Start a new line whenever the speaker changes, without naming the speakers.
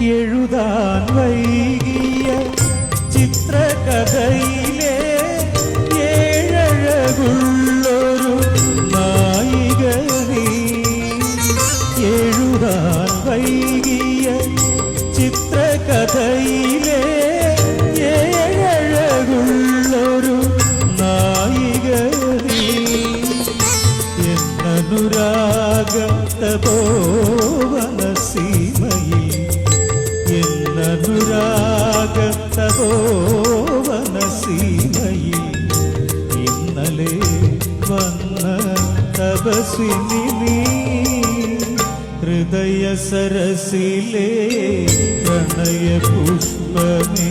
എഴുതാൻ വൈകിയ ചിത്രകഥയിലെ ഏഴഴകുള്ളൊരു നായിക നീ. എഴുതാൻ വൈകിയ ചിത്രകഥയിലെ ഏഴഴകുള്ളൊരു നായിക നീ. എന്നനുരാഗം തപോവന സീമയിൽ എന്നനുരാഗത്തപോവന സീമയിൽ ഇന്നലെ വന്ന തപസ്വിനി നീ. ഹൃദയ സരസിലെ പ്രണയ പുഷ്പമേ